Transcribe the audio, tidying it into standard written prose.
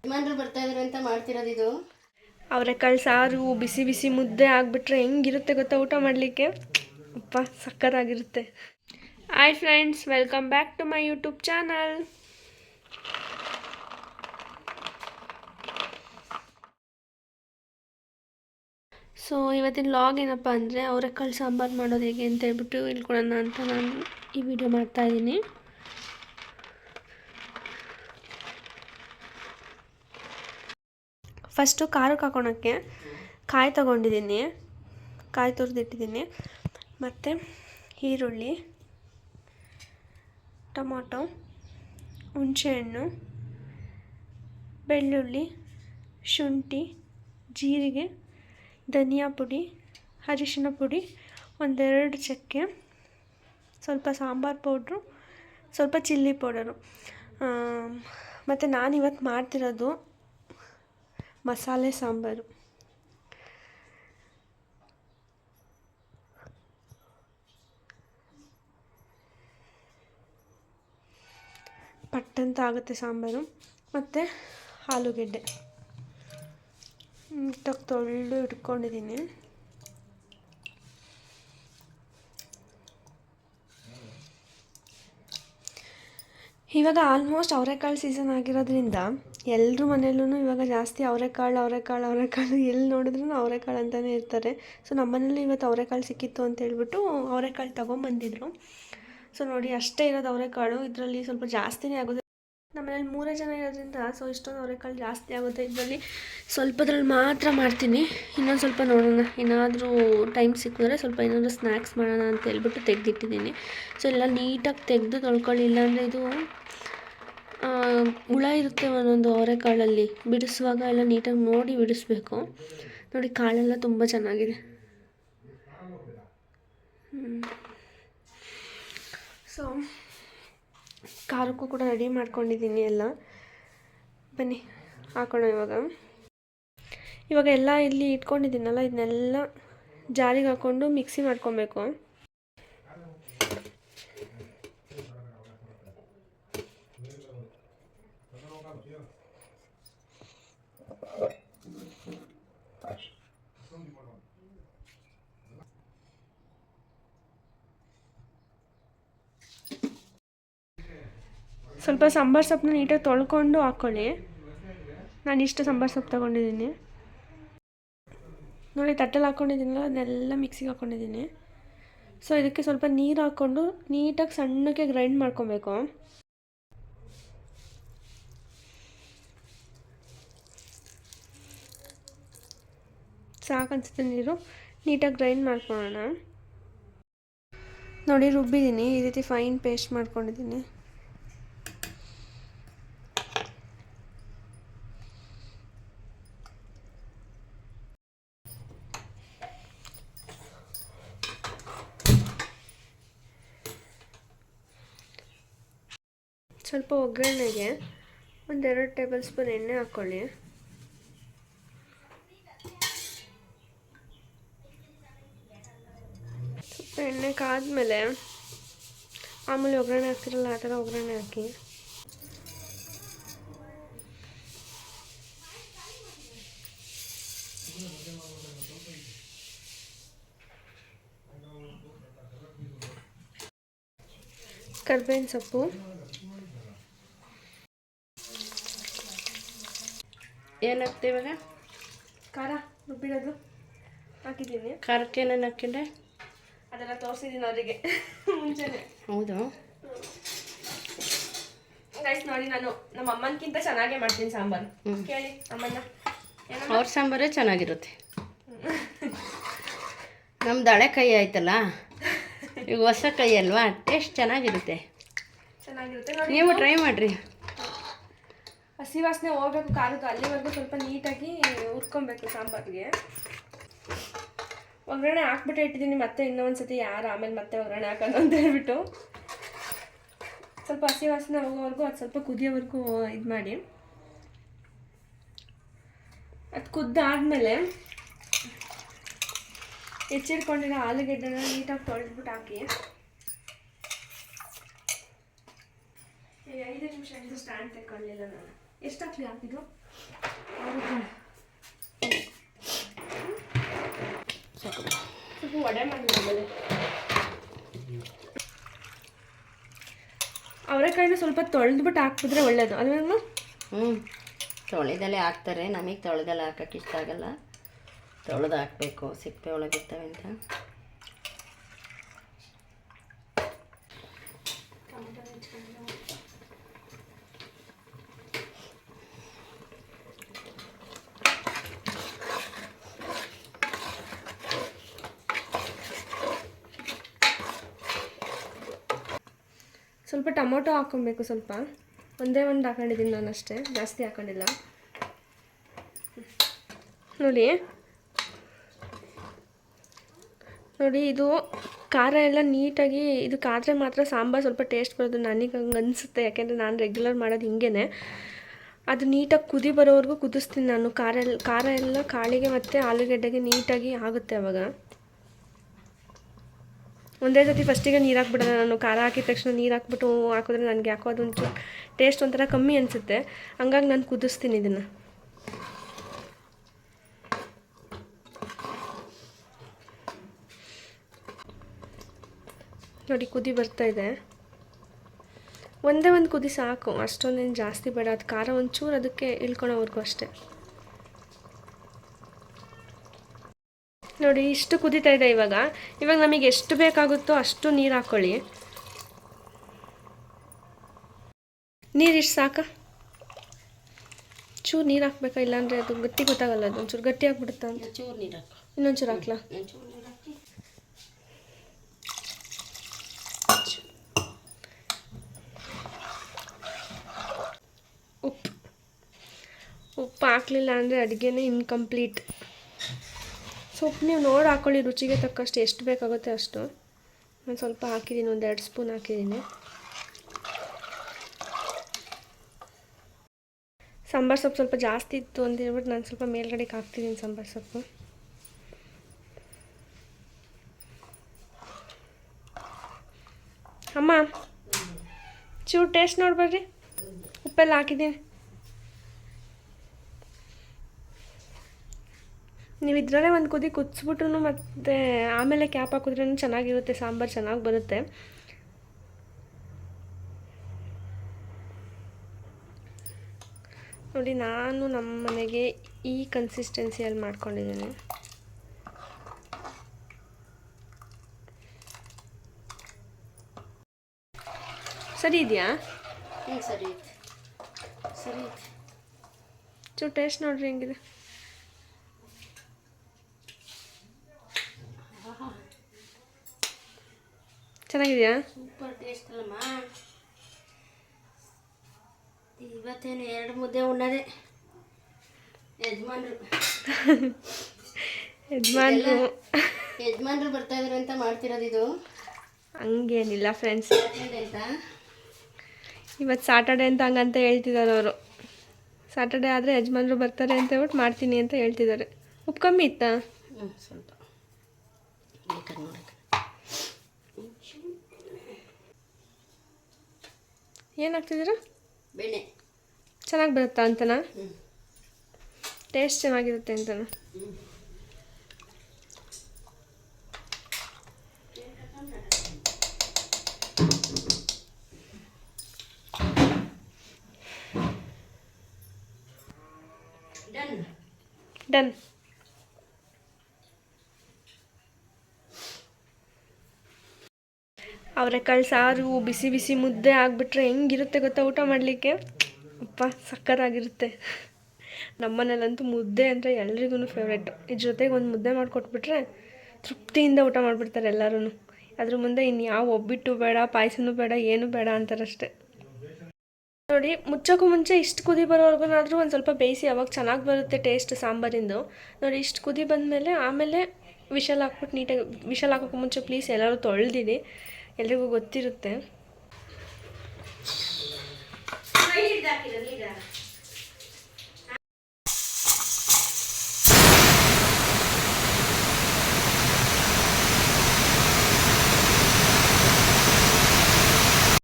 ಯಜಮಾನ್ರು ಬರ್ತಾ ಇದ್ದಾರೆ ಅಂತ ಮಾಡ್ತಿರೋದು ಇದು. ಅವರೆಕಾಳು ಸಾರು ಬಿಸಿ ಬಿಸಿ ಮುದ್ದೆ ಆಗಿಬಿಟ್ರೆ ಹೆಂಗಿರುತ್ತೆ ಗೊತ್ತಾ ಊಟ ಮಾಡಲಿಕ್ಕೆ. ಅಪ್ಪ ಸಕ್ಕತ್ತಾಗಿರುತ್ತೆ. Hi friends, welcome back to my YouTube channel. So ಇವತ್ತಿನ ಲಾಗ್ ಏನಪ್ಪ ಅಂದರೆ ಅವರೆಕಾಳು ಸಾಂಬಾರು ಮಾಡೋದು ಹೇಗೆ ಅಂತ ಹೇಳ್ಬಿಟ್ಟು ಹೇಳ್ಕೊಳೋಣ ಅಂತ ನಾನು ಈ ವಿಡಿಯೋ ಮಾಡ್ತಾಯಿದ್ದೀನಿ. ಫಸ್ಟು ಖಾರಕ್ಕೆ ಹಾಕೋಳಕ್ಕೆ ಕಾಯಿ ತೊಗೊಂಡಿದ್ದೀನಿ, ಕಾಯಿ ತುರಿದಿಟ್ಟಿದ್ದೀನಿ. ಮತ್ತು ಈರುಳ್ಳಿ, ಟೊಮೊಟೊ, ಹುಣಸೆಹಣ್ಣು, ಬೆಳ್ಳುಳ್ಳಿ, ಶುಂಠಿ, ಜೀರಿಗೆ, ಧನಿಯಾ ಪುಡಿ, ಅರಿಶಿನ ಪುಡಿ, ಒಂದೆರಡು ಚಕ್ಕೆ, ಸ್ವಲ್ಪ ಸಾಂಬಾರು ಪೌಡ್ರು, ಸ್ವಲ್ಪ ಚಿಲ್ಲಿ ಪೌಡರು. ಮತ್ತು ನಾನಿವತ್ತು ಮಾಡ್ತಿರೋದು ಮಸಾಲೆ ಸಾಂಬಾರು. ಪಟ್ಟಂತ ಆಗುತ್ತೆ ಸಾಂಬಾರು. ಮತ್ತು ಆಲೂಗೆಡ್ಡೆ ತೊಳೆದು ಇಟ್ಕೊಂಡಿದ್ದೀನಿ. ಇವಾಗ ಆಲ್ಮೋಸ್ಟ್ ಅವರೆಕಾಳು ಸೀಸನ್ ಆಗಿರೋದ್ರಿಂದ ಎಲ್ಲರ ಮನೆಯಲ್ಲೂ ಇವಾಗ ಜಾಸ್ತಿ ಅವರೆಕಾಳು ಎಲ್ಲಿ ನೋಡಿದ್ರೂ ಅವರೆಕಾಳು ಅಂತಲೇ ಇರ್ತಾರೆ. ಸೊ ನಮ್ಮನೇಲಿ ಇವತ್ತು ಅವರೆಕಾಳು ಸಿಕ್ಕಿತ್ತು ಅಂತ ಹೇಳ್ಬಿಟ್ಟು ಅವರೆಕಾಳು ತೊಗೊಂಬಂದಿದ್ರು. ಸೊ ನೋಡಿ ಅಷ್ಟೇ ಇರೋದು ಅವರೆಕಾಳು. ಇದರಲ್ಲಿ ಸ್ವಲ್ಪ ಜಾಸ್ತಿನೇ ಆಗುತ್ತೆ. ನಮ್ಮನೇಲಿ 3 ಜನ ಇರೋದ್ರಿಂದ ಸೊ ಇಷ್ಟೊಂದು ಅವರೆಕಾಳು ಜಾಸ್ತಿ ಆಗುತ್ತೆ. ಇದರಲ್ಲಿ ಸ್ವಲ್ಪದ್ರಲ್ಲಿ ಮಾತ್ರ ಮಾಡ್ತೀನಿ. ಇನ್ನೊಂದು ಸ್ವಲ್ಪ ನೋಡೋಣ, ಏನಾದರೂ ಟೈಮ್ ಸಿಕ್ಕಿದ್ರೆ ಸ್ವಲ್ಪ ಏನಾದರೂ ಸ್ನ್ಯಾಕ್ಸ್ ಮಾಡೋಣ ಅಂತ ಹೇಳ್ಬಿಟ್ಟು ತೆಗೆದಿಟ್ಟಿದ್ದೀನಿ. ಸೊ ಎಲ್ಲ ನೀಟಾಗಿ ತೆಗೆದು ತೊಳ್ಕೊಳ್ಳಿಲ್ಲ ಅಂದರೆ ಇದು ಹುಳ ಇರುತ್ತೆ ಒಂದೊಂದು ಅವರೆಕಾಳಲ್ಲಿ. ಬಿಡಿಸುವಾಗ ಎಲ್ಲ ನೀಟಾಗಿ ನೋಡಿ ಬಿಡಿಸ್ಬೇಕು. ನೋಡಿ ಕಾಳೆಲ್ಲ ತುಂಬ ಚೆನ್ನಾಗಿದೆ. ಸೊ ಖಾರಕ್ಕೂ ಕೂಡ ರೆಡಿ ಮಾಡ್ಕೊಂಡಿದ್ದೀನಿ ಎಲ್ಲ. ಬನ್ನಿ ಹಾಕೋಣ ಇವಾಗ ಎಲ್ಲ ಇಲ್ಲಿ ಇಟ್ಕೊಂಡಿದ್ದೀನಲ್ಲ, ಇದನ್ನೆಲ್ಲ ಜಾರಿಗೆ ಹಾಕ್ಕೊಂಡು ಮಿಕ್ಸಿ ಮಾಡ್ಕೊಬೇಕು. ಸ್ವಲ್ಪ ಸಾಂಬಾರು ಸೊಪ್ಪನ್ನ ನೀಟಾಗಿ ತೊಳ್ಕೊಂಡು ಹಾಕ್ಕೊಳ್ಳಿ. ನಾನು ಇಷ್ಟು ಸಾಂಬಾರು ಸೊಪ್ಪು ತೊಗೊಂಡಿದ್ದೀನಿ. ನೋಡಿ ತಟ್ಟೆಲ್ಲಿ ಹಾಕ್ಕೊಂಡಿದ್ದೀನಲ್ಲ, ಅದನ್ನೆಲ್ಲ ಮಿಕ್ಸಿಗೆ ಹಾಕ್ಕೊಂಡಿದ್ದೀನಿ. ಸೊ ಇದಕ್ಕೆ ಸ್ವಲ್ಪ ನೀರು ಹಾಕ್ಕೊಂಡು ನೀಟಾಗಿ ಸಣ್ಣಕ್ಕೆ ಗ್ರೈಂಡ್ ಮಾಡ್ಕೊಬೇಕು. ಸಾಕನ್ಸುತ್ತೆ ನೀರು. ನೀಟಾಗಿ ಗ್ರೈಂಡ್ ಮಾಡ್ಕೊಳ್ಳೋಣ. ನೋಡಿ ರುಬ್ಬಿದ್ದೀನಿ, ಈ ರೀತಿ ಫೈನ್ ಪೇಸ್ಟ್ ಮಾಡ್ಕೊಂಡಿದ್ದೀನಿ. ಸ್ವಲ್ಪ ಒಗ್ಗರಣೆಗೆ 1-2 ಟೇಬಲ್ ಸ್ಪೂನ್ ಎಣ್ಣೆ ಹಾಕ್ಕೊಳ್ಳಿ. ಸ್ವಲ್ಪ ಎಣ್ಣೆ ಕಾದ್ಮೇಲೆ ಆಮೇಲೆ ಒಗ್ಗರಣೆ ಹಾಕ್ತಿರಲ್ಲ ಆ ಥರ ಒಗ್ಗರಣೆ ಹಾಕಿ. ಕರ್ಬೇವಿನ ಸೊಪ್ಪು, ಏನು ಹಾಕ್ತೀವಿ ಇವಾಗ? ಖಾರ ರುಬ್ಬಿರೋದು ಹಾಕಿದ್ದೀನಿ. ಖಾರಕ್ಕೆ ಏನೇನು ಹಾಕಿದ್ರೆ ಅದೆಲ್ಲ ತೋರಿಸಿದ್ದೀನಿ ಅವರಿಗೆ ಮುಂಚೆನೆ. ಹೌದು ಗೈಸ್, ನೋಡಿ ನಾನು ನಮ್ಮ ಅಮ್ಮನಕ್ಕಿಂತ ಚೆನ್ನಾಗೇ ಮಾಡ್ತೀನಿ ಸಾಂಬಾರು. ಕೇಳಿ ಅಮ್ಮನ, ಅವ್ರ ಸಾಂಬಾರೇ ಚೆನ್ನಾಗಿರುತ್ತೆ. ನಮ್ದು ಹಳೆ ಕೈ ಆಯ್ತಲ್ಲ, ಈಗ ಹೊಸ ಕೈ ಅಲ್ವಾ, ಟೇಸ್ಟ್ ಚೆನ್ನಾಗಿರುತ್ತೆ. ನೋಡಿ, ನೀವು ಟ್ರೈ ಮಾಡಿರಿ. ಹಸಿ ವಾಸನೆ ಹೋಗ್ಬೇಕು ಖಾರದ್ದು, ಅಲ್ಲಿವರೆಗೂ ಸ್ವಲ್ಪ ನೀಟಾಗಿ ಹುರ್ಕೊಬೇಕು ಸಾಂಬಾರಿಗೆ. ಒಗ್ಗರಣೆ ಹಾಕ್ಬಿಟ್ಟೆ ಇಟ್ಟಿದ್ದೀನಿ. ಮತ್ತೆ ಇನ್ನೊಂದ್ಸತಿ ಯಾರು ಆಮೇಲೆ ಮತ್ತೆ ಒಗ್ಗರಣೆ ಹಾಕೋದು ಅಂತ ಹೇಳ್ಬಿಟ್ಟು ಸ್ವಲ್ಪ ಹಸಿ ವಾಸನೆ ಹೋಗೋವರೆಗೂ ಅದು ಸ್ವಲ್ಪ ಕುದಿಯೋವರೆಗೂ ಇದು ಮಾಡಿ. ಅದು ಕುದ್ದಾದ್ಮೇಲೆ ಹೆಚ್ಚಿಟ್ಕೊಂಡಿರೋ ಆಲೂಗೆಡ್ಡೆನ ನೀಟಾಗಿ ತೊಳೆದ್ಬಿಟ್ಟು ಹಾಕಿ. 5 ನಿಮಿಷ ಸ್ಟ್ಯಾಂಡ್ ತಗೊಳ್ಳಿಲ್ಲ ನಾನು. ಎಷ್ಟು ಹಾಕ್ಲಿ ಹಾಕಿದ್ದು ಸ್ವಲ್ಪ ವಡೆ ಮಾಡಿ ಅವರೆಕಾಯಿನ ಸ್ವಲ್ಪ ತೊಳೆದ್ಬಿಟ್ಟು ಹಾಕ್ಬಿಟ್ರೆ ಒಳ್ಳೇದು ಅಲ್ವೇನು? ತೊಳೆದಲ್ಲೇ ಹಾಕ್ತಾರೆ, ನಮಗೆ ತೊಳೆದಲ್ಲ ಹಾಕೋಕ್ಕೆ ಇಷ್ಟ ಆಗಲ್ಲ. ತೊಳೆದು ಹಾಕಬೇಕು, ಸಿಪ್ಪೆ ಒಳಗಿರ್ತವೆ ಅಂತ. ಸ್ವಲ್ಪ ಟೊಮೊಟೊ ಹಾಕ್ಕೊಬೇಕು, ಸ್ವಲ್ಪ ಒಂದೇ ಒಂದು ಹಾಕೊಂಡಿದ್ದೀನಿ ನಾನು ಅಷ್ಟೇ, ಜಾಸ್ತಿ ಹಾಕೊಂಡಿಲ್ಲ. ನೋಡಿ ನೋಡಿ ಇದು ಖಾರ ಎಲ್ಲ ನೀಟಾಗಿ ಇದಕ್ಕಾದರೆ ಮಾತ್ರ ಸಾಂಬಾರು ಸ್ವಲ್ಪ ಟೇಸ್ಟ್ ಬರೋದು. ನನಗೆ ಹಂಗೆ ಅನಿಸುತ್ತೆ, ಯಾಕೆಂದರೆ ನಾನು ರೆಗ್ಯುಲರ್ ಮಾಡೋದು ಹಿಂಗೇ. ಅದು ನೀಟಾಗಿ ಕುದಿ ಬರೋವರೆಗೂ ಕುದಿಸ್ತೀನಿ ನಾನು. ಖಾರ ಎಲ್ಲ ಕಾಳಿಗೆ ಮತ್ತು ಆಲೂಗಡ್ಡೆಗೆ ನೀಟಾಗಿ ಆಗುತ್ತೆ ಅವಾಗ. ಒಂದೇ ಸತಿ ಫಸ್ಟಿಗೆ ನೀರು ಹಾಕ್ಬಿಡೋಣ ನಾನು. ಖಾರ ಹಾಕಿದ ತಕ್ಷಣ ನೀರು ಹಾಕ್ಬಿಟ್ಟು ಹಾಕಿದ್ರೆ ನನಗೆ ಯಾಕೋ ಅದೊಂಚೂರು ಟೇಸ್ಟ್ ಒಂಥರ ಕಮ್ಮಿ ಅನಿಸುತ್ತೆ. ಹಂಗಾಗಿ ನಾನು ಕುದಿಸ್ತೀನಿ ಇದನ್ನು. ನೋಡಿ ಕುದಿ ಬರ್ತಾಯಿದೆ. ಒಂದೇ ಒಂದು ಕುದಿ ಸಾಕು, ಅಷ್ಟೊಂದೇನು ಜಾಸ್ತಿ ಬೇಡ. ಅದು ಖಾರ ಒಂಚೂರು ಅದಕ್ಕೆ ಇಳ್ಕೊಳೋವರೆಗೂ ಅಷ್ಟೇ. ನೋಡಿ ಇಷ್ಟು ಕುದೀತಾ ಇದೆ. ಇವಾಗ ನಮಗೆ ಎಷ್ಟು ಬೇಕಾಗುತ್ತೋ ಅಷ್ಟು ನೀರು ಹಾಕ್ಕೊಳ್ಳಿ. ನೀರು ಇಷ್ಟು ಸಾಕ? ಚೂರು ನೀರು ಹಾಕ್ಬೇಕಾ? ಇಲ್ಲಾಂದರೆ ಅದು ಗಟ್ಟಿ ಗೊತ್ತಾಗಲ್ಲ, ಅದು ಒಂಚೂರು ಗಟ್ಟಿ ಆಗಿಬಿಡುತ್ತಾ ಅಂತ. ಚೂರು ನೀರು ಹಾಕು. ಇನ್ನೊಂಚೂರು ಹಾಕ್ಲಾ? ಉಪ್ಪು ಹಾಕಲಿಲ್ಲ ಅಂದರೆ ಅಡುಗೆನೇ ಇನ್ಕಂಪ್ಲೀಟ್. ಸೊಪ್ಪು ನೀವು ನೋಡಿ ಹಾಕ್ಕೊಳ್ಳಿ, ರುಚಿಗೆ ತಕ್ಕಷ್ಟು ಎಷ್ಟು ಬೇಕಾಗುತ್ತೆ ಅಷ್ಟು. ನಾನು ಸ್ವಲ್ಪ ಹಾಕಿದ್ದೀನಿ, ಒಂದು 2 ಸ್ಪೂನ್ ಹಾಕಿದ್ದೀನಿ. ಸಾಂಬಾರು ಸೊಪ್ಪು ಸ್ವಲ್ಪ ಜಾಸ್ತಿ ಇತ್ತು ಅಂತ ಹೇಳ್ಬಿಟ್ಟು ನಾನು ಸ್ವಲ್ಪ ಮೇಲ್ಗಡೆಗೆ ಹಾಕ್ತಿದ್ದೀನಿ ಸಾಂಬಾರು ಸೊಪ್ಪು. ಅಮ್ಮ ಚೂರು ಟೇಸ್ಟ್ ನೋಡ್ಬರ್ರಿ, ಉಪ್ಪೆಲ್ಲ ಹಾಕಿದ್ದೀನಿ. ನೀವು ಇದರಲ್ಲೇ ಒಂದು ಕುದಿ ಕುದಿಸ್ಬಿಟ್ರು ಮತ್ತು ಆಮೇಲೆ ಕ್ಯಾಪ್ ಹಾಕಿದ್ರೂ ಚೆನ್ನಾಗಿರುತ್ತೆ, ಸಾಂಬಾರು ಚೆನ್ನಾಗಿ ಬರುತ್ತೆ. ನೋಡಿ ನಾನು ನಮ್ಮ ಮನೆಗೆ ಈ ಕನ್ಸಿಸ್ಟೆನ್ಸಿಯಲ್ಲಿ ಮಾಡ್ಕೊಂಡಿದ್ದೀನಿ. ಸರಿ ಇದೆಯಾ? ಸರಿ ಸರಿ. ಚೂರು ಟೇಸ್ಟ್ ನೋಡ್ರಿ ಹೆಂಗಿದೆ. ಚೆನ್ನಾಗಿದೆಯಾ? ಸೂಪರ್ ಟೇಸ್ಟ್ ಅಲ್ಲಮ್ಮ. ಇವತ್ತೇನು 2 ಮುದ್ದೆ ಉಣ್ಣದೆ ಯಜಮಾನ್ರು ಬರ್ತಾ ಇದಾರೆ ಅಂತ ಮಾಡ್ತಿರೋದು ಇದು. ಹಂಗೇನಿಲ್ಲ ಫ್ರೆಂಡ್ಸ್, ಇವತ್ತು ಸಾಟರ್ಡೆ ಅಂತ ಹಂಗಂತ ಹೇಳ್ತಿದ್ದಾರೆ ಅವರು. ಸಾಟರ್ಡೆ ಆದರೆ ಯಜಮಾನ್ರು ಬರ್ತಾರೆ ಅಂತ ಹೇಳ್ಬಿಟ್ಟು ಮಾಡ್ತೀನಿ ಅಂತ ಹೇಳ್ತಿದ್ದಾರೆ. ಉಪ್ಪು ಕಮ್ಮಿ ಇತ್ತಾ? ಸ್ವಲ್ಪ ಏನು ಹಾಕ್ತಿದ್ದೀರಾ? ಬೆಣ್ಣೆ ಚೆನ್ನಾಗಿ ಬರುತ್ತಾ ಅಂತನಾ? ಟೇಸ್ಟ್ ಚೆನ್ನಾಗಿರುತ್ತೆ ಅಂತನಾ? ಡನ್. ಅವರೆಕಾಳು ಸಾರು ಬಿಸಿ ಬಿಸಿ ಮುದ್ದೆ ಆಗಿಬಿಟ್ರೆ ಹೆಂಗಿರುತ್ತೆ ಗೊತ್ತಾ ಊಟ ಮಾಡಲಿಕ್ಕೆ? ಅಪ್ಪ ಸಕ್ಕತ್ತಾಗಿರುತ್ತೆ. ನಮ್ಮನೇಲಂತೂ ಮುದ್ದೆ ಅಂದರೆ ಎಲ್ರಿಗೂ ಫೇವ್ರೇಟು. ಇದ್ರ ಜೊತೆಗೆ ಒಂದು ಮುದ್ದೆ ಮಾಡಿಕೊಟ್ಬಿಟ್ರೆ ತೃಪ್ತಿಯಿಂದ ಊಟ ಮಾಡಿಬಿಡ್ತಾರೆ ಎಲ್ಲರೂ. ಅದ್ರ ಮುಂದೆ ಇನ್ಯಾವ ಒಬ್ಬಿಟ್ಟು ಬೇಡ, ಪಾಯಸನೂ ಬೇಡ, ಏನೂ ಬೇಡ ಅಂತಾರಷ್ಟೇ. ನೋಡಿ ಮುಚ್ಚೋಕ್ಕೂ ಮುಂಚೆ ಇಷ್ಟು ಕುದಿ ಬರೋವರೆಗೂ ಒಂದು ಸ್ವಲ್ಪ ಬೇಯಿಸಿ, ಅವಾಗ ಚೆನ್ನಾಗಿ ಬರುತ್ತೆ ಟೇಸ್ಟ್ ಸಾಂಬಾರಿಂದು. ನೋಡಿ ಇಷ್ಟು ಕುದಿ ಬಂದಮೇಲೆ ಆಮೇಲೆ ವಿಷಲ್ ಹಾಕ್ಬಿಟ್ಟು ನೀಟಾಗಿ, ವಿಷಲ್ ಹಾಕೋಕ್ಕೂ ಮುಂಚೆ ಪ್ಲೀಸ್ ಎಲ್ಲರೂ ತೊಳೆದಿಡಿ, ಎಲ್ರಿಗೂ ಗೊತ್ತಿರುತ್ತೆ.